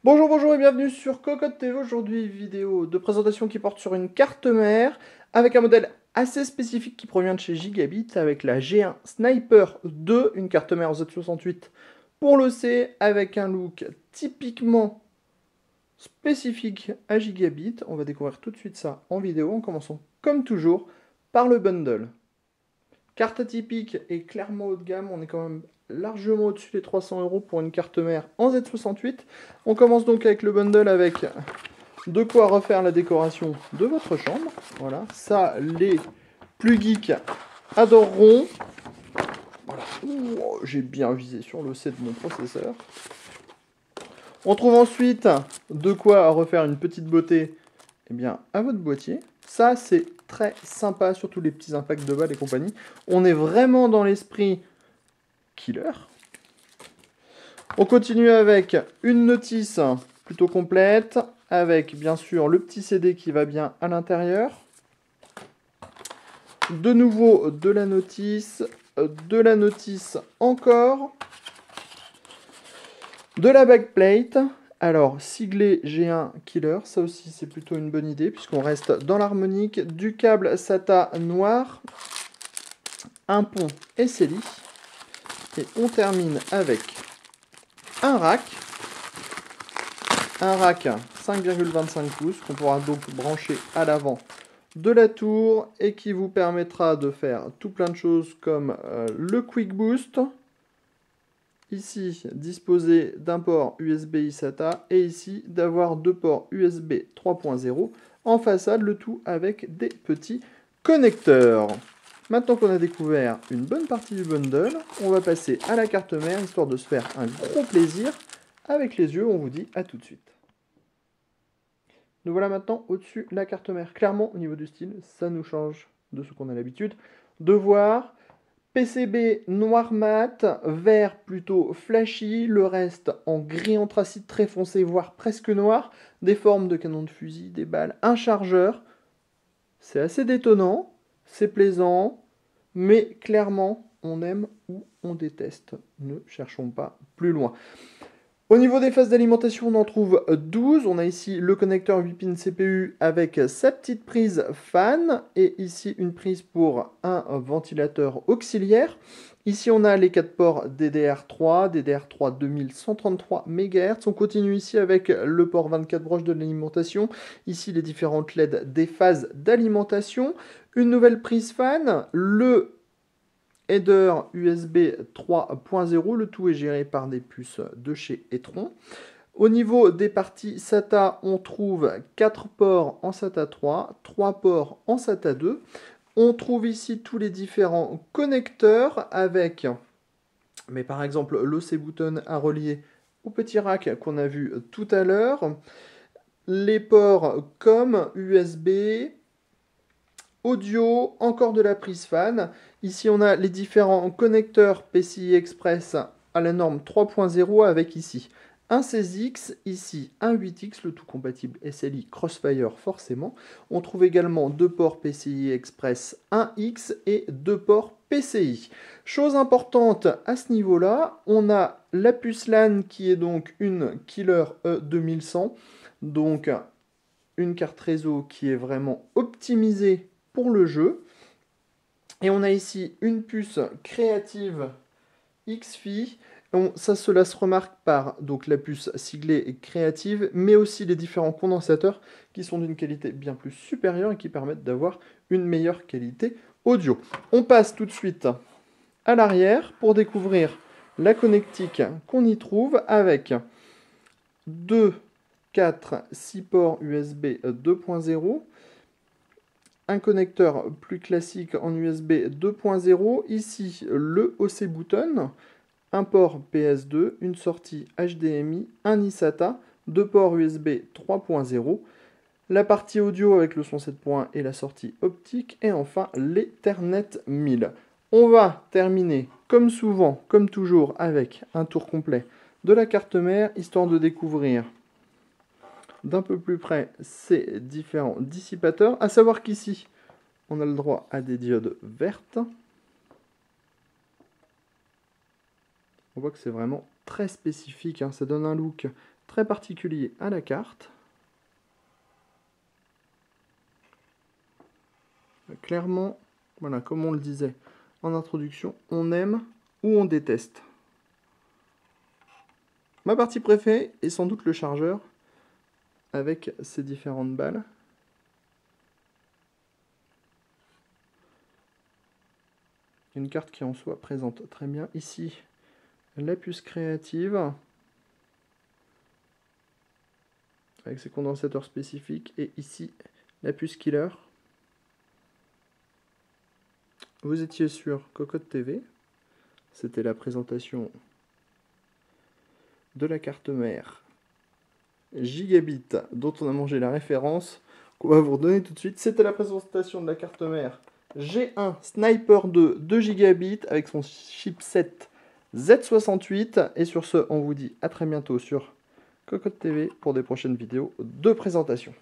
Bonjour, bonjour et bienvenue sur Cocotte TV. Aujourd'hui, vidéo de présentation qui porte sur une carte mère avec un modèle assez spécifique qui provient de chez Gigabit avec la G1 Sniper 2, une carte mère Z68 pour le C avec un look typiquement spécifique à Gigabit. On va découvrir tout de suite ça en vidéo en commençant comme toujours par le bundle. Carte atypique et clairement haut de gamme, on est quand même largement au-dessus des 300 € pour une carte mère en Z68. On commence donc avec le bundle avec de quoi refaire la décoration de votre chambre. Voilà, ça les plus geeks adoreront. Voilà, j'ai bien visé sur le C de mon processeur. On trouve ensuite de quoi refaire une petite beauté à votre boîtier. Ça, c'est très sympa, surtout les petits impacts de balles et compagnie. On est vraiment dans l'esprit killer. On continue avec une notice plutôt complète, avec bien sûr le petit CD qui va bien à l'intérieur. De nouveau de la notice encore. De la backplate. Alors, siglé G1 Killer, ça aussi c'est plutôt une bonne idée puisqu'on reste dans l'harmonique. Du câble SATA noir, un pont SLI. Et on termine avec un rack 5,25 pouces qu'on pourra donc brancher à l'avant de la tour et qui vous permettra de faire tout plein de choses comme le Quick Boost. Ici, disposer d'un port USB SATA et ici d'avoir deux ports USB 3.0 en façade, le tout avec des petits connecteurs. Maintenant qu'on a découvert une bonne partie du bundle, on va passer à la carte mère histoire de se faire un gros plaisir avec les yeux. On vous dit à tout de suite. Nous voilà maintenant au-dessus de la carte mère. Clairement, au niveau du style, ça nous change de ce qu'on a l'habitude de voir. PCB noir mat, vert plutôt flashy, le reste en gris anthracite très foncé, voire presque noir, des formes de canon de fusil, des balles, un chargeur. C'est assez détonnant, c'est plaisant, mais clairement, on aime ou on déteste. Ne cherchons pas plus loin. Au niveau des phases d'alimentation, on en trouve 12. On a ici le connecteur 8 pins CPU avec sa petite prise fan et ici une prise pour un ventilateur auxiliaire. Ici, on a les 4 ports DDR3 2133 MHz. On continue ici avec le port 24 broches de l'alimentation. Ici, les différentes LED des phases d'alimentation. Une nouvelle prise fan, le header USB 3.0, le tout est géré par des puces de chez Etron. Au niveau des parties SATA, on trouve 4 ports en SATA 3, 3 ports en SATA 2. On trouve ici tous les différents connecteurs avec, mais par exemple, l'OC button à relier au petit rack qu'on a vu tout à l'heure. Les ports comme USB, audio, encore de la prise fan. Ici, on a les différents connecteurs PCI Express à la norme 3.0 avec ici un 16X, ici un 8X, le tout compatible SLI Crossfire forcément. On trouve également deux ports PCI Express 1X et deux ports PCI. Chose importante à ce niveau-là, on a la puce LAN qui est donc une Killer E2100, donc une carte réseau qui est vraiment optimisée pour le jeu. Et on a ici une puce créative XFi. Cela se remarque par donc, la puce siglée et créative, mais aussi les différents condensateurs qui sont d'une qualité bien plus supérieure et qui permettent d'avoir une meilleure qualité audio. On passe tout de suite à l'arrière pour découvrir la connectique qu'on y trouve avec 2, 4, 6 ports USB 2.0. Un connecteur plus classique en USB 2.0. Ici, le OC button, un port PS2, une sortie HDMI, un eSATA, deux ports USB 3.0, la partie audio avec le son 7 points et la sortie optique, et enfin l'Ethernet 1000. On va terminer, comme souvent, comme toujours, avec un tour complet de la carte mère, histoire de découvrir d'un peu plus près ces différents dissipateurs, à savoir qu'ici, on a le droit à des diodes vertes. On voit que c'est vraiment très spécifique, hein. Ça donne un look très particulier à la carte. Clairement, voilà, comme on le disait en introduction, on aime ou on déteste. Ma partie préférée est sans doute le chargeur, avec ses différentes balles. Une carte qui en soi présente très bien ici la puce créative, avec ses condensateurs spécifiques, et ici la puce killer. Vous étiez sur Cocotte TV, c'était la présentation de la carte mère Gigabit dont on a mangé la référence, qu'on va vous redonner tout de suite. C'était la présentation de la carte mère G1 Sniper 2 Gigabit avec son chipset Z68. Et sur ce, on vous dit à très bientôt sur Cocotte TV pour des prochaines vidéos de présentation.